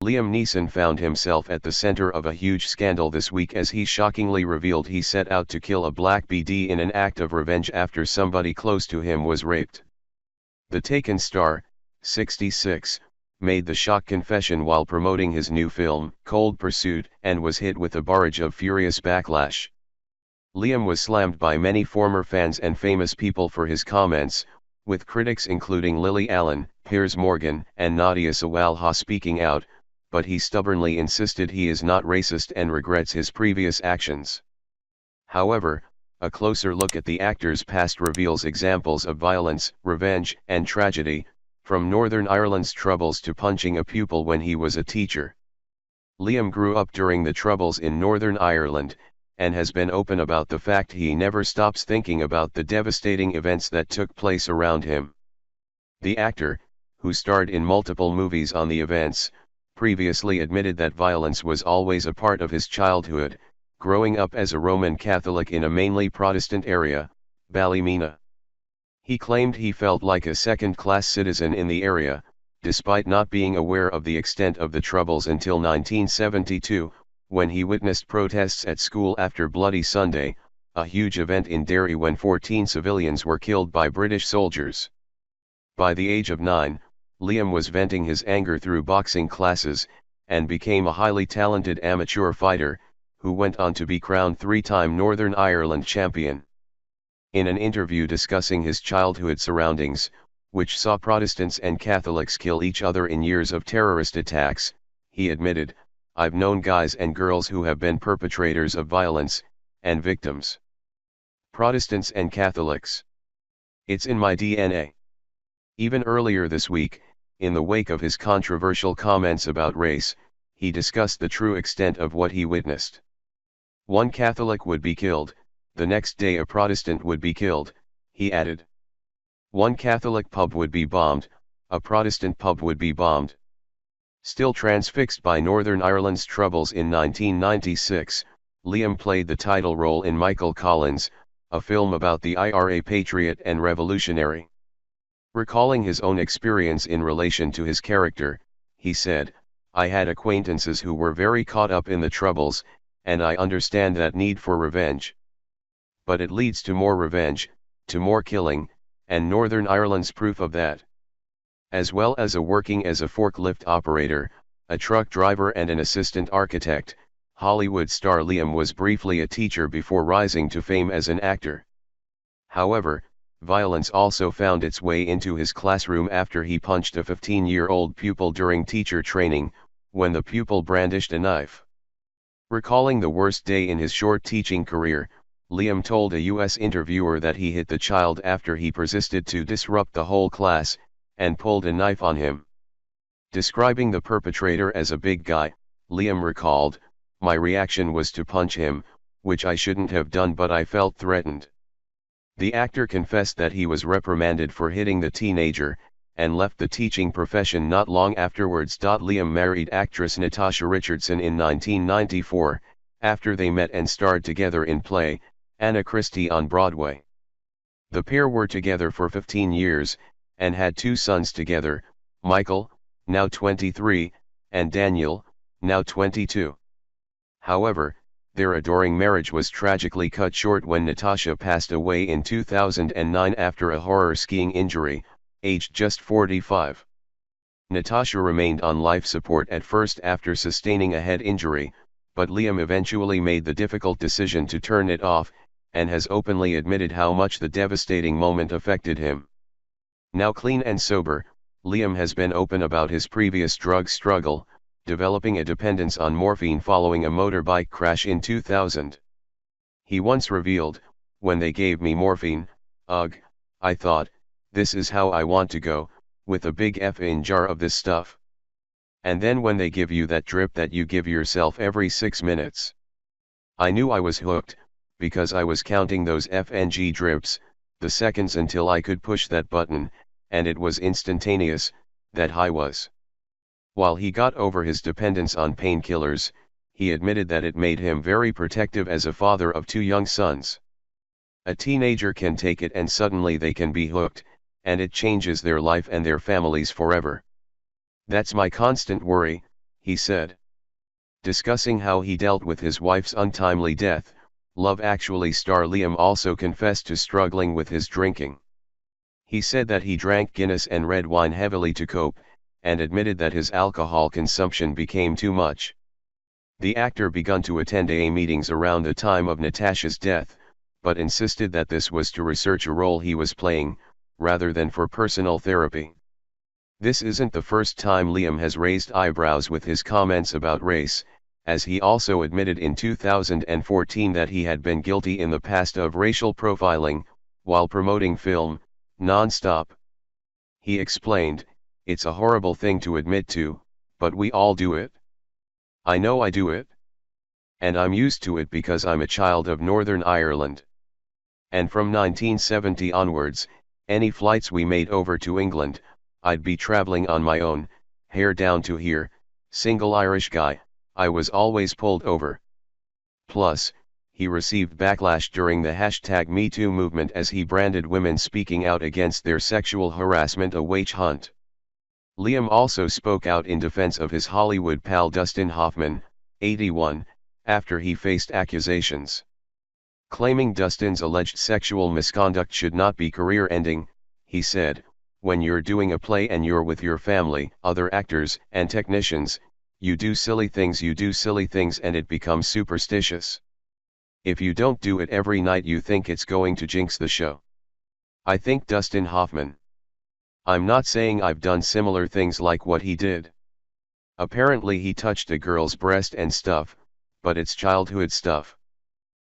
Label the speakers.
Speaker 1: Liam Neeson found himself at the center of a huge scandal this week as he shockingly revealed he set out to kill a black BD in an act of revenge after somebody close to him was raped. The Taken star, 66, made the shock confession while promoting his new film, Cold Pursuit, and was hit with a barrage of furious backlash. Liam was slammed by many former fans and famous people for his comments, with critics including Lily Allen, Piers Morgan, and Nadia Sawalha speaking out, but he stubbornly insisted he is not racist and regrets his previous actions. However, a closer look at the actor's past reveals examples of violence, revenge, and tragedy, from Northern Ireland's Troubles to punching a pupil when he was a teacher. Liam grew up during the Troubles in Northern Ireland, and has been open about the fact he never stops thinking about the devastating events that took place around him. The actor, who starred in multiple movies on the events, previously admitted that violence was always a part of his childhood, growing up as a Roman Catholic in a mainly Protestant area, Ballymena. He claimed he felt like a second-class citizen in the area, despite not being aware of the extent of the Troubles until 1972, when he witnessed protests at school after Bloody Sunday, a huge event in Derry when 14 civilians were killed by British soldiers. By the age of 9, Liam was venting his anger through boxing classes, and became a highly talented amateur fighter, who went on to be crowned 3-time Northern Ireland champion. In an interview discussing his childhood surroundings, which saw Protestants and Catholics kill each other in years of terrorist attacks, he admitted, "I've known guys and girls who have been perpetrators of violence, and victims. Protestants and Catholics. It's in my DNA." Even earlier this week, in the wake of his controversial comments about race, he discussed the true extent of what he witnessed. One Catholic would be killed, the next day a Protestant would be killed, he added. One Catholic pub would be bombed, a Protestant pub would be bombed. Still transfixed by Northern Ireland's Troubles in 1996, Liam played the title role in Michael Collins, a film about the IRA patriot and revolutionary. Recalling his own experience in relation to his character, he said, "I had acquaintances who were very caught up in the Troubles, and I understand that need for revenge. But it leads to more revenge, to more killing, and Northern Ireland's proof of that." As well as working as a forklift operator, a truck driver and an assistant architect, Hollywood star Liam was briefly a teacher before rising to fame as an actor. However, violence also found its way into his classroom after he punched a 15-year-old pupil during teacher training, when the pupil brandished a knife. Recalling the worst day in his short teaching career, Liam told a U.S. interviewer that he hit the child after he persisted to disrupt the whole class, and pulled a knife on him. Describing the perpetrator as a big guy, Liam recalled, "My reaction was to punch him, which I shouldn't have done, but I felt threatened." The actor confessed that he was reprimanded for hitting the teenager, and left the teaching profession not long afterwards. Liam married actress Natasha Richardson in 1994, after they met and starred together in play, Anna Christie on Broadway. The pair were together for 15 years, and had 2 sons together, Michael, now 23, and Daniel, now 22. However, their adoring marriage was tragically cut short when Natasha passed away in 2009 after a horror skiing injury, aged just 45. Natasha remained on life support at first after sustaining a head injury, but Liam eventually made the difficult decision to turn it off, and has openly admitted how much the devastating moment affected him. Now clean and sober, Liam has been open about his previous drug struggle, developing a dependence on morphine following a motorbike crash in 2000. He once revealed, "When they gave me morphine, ugh, I thought, this is how I want to go, with a big F-in jar of this stuff. And then when they give you that drip that you give yourself every 6 minutes. I knew I was hooked, because I was counting those FNG drips, the seconds until I could push that button, and it was instantaneous, that high was." While he got over his dependence on painkillers, he admitted that it made him very protective as a father of 2 young sons. A teenager can take it and suddenly they can be hooked, and it changes their life and their families forever. "That's my constant worry," he said. Discussing how he dealt with his wife's untimely death, Love Actually star Liam also confessed to struggling with his drinking. He said that he drank Guinness and red wine heavily to cope, and admitted that his alcohol consumption became too much. The actor began to attend AA meetings around the time of Natasha's death, but insisted that this was to research a role he was playing, rather than for personal therapy. This isn't the first time Liam has raised eyebrows with his comments about race, as he also admitted in 2014 that he had been guilty in the past of racial profiling, while promoting film, Non-Stop. He explained, "It's a horrible thing to admit to, but we all do it. I know I do it. And I'm used to it because I'm a child of Northern Ireland. And from 1970 onwards, any flights we made over to England, I'd be traveling on my own, hair down to here, single Irish guy, I was always pulled over." Plus, he received backlash during the #MeToo movement as he branded women speaking out against their sexual harassment a witch hunt. Liam also spoke out in defense of his Hollywood pal Dustin Hoffman, 81, after he faced accusations. Claiming Dustin's alleged sexual misconduct should not be career-ending, he said, "When you're doing a play and you're with your family, other actors and technicians, you do silly things and it becomes superstitious. If you don't do it every night you think it's going to jinx the show." I think Dustin Hoffman. I'm not saying I've done similar things like what he did. Apparently he touched a girl's breast and stuff, but it's childhood stuff.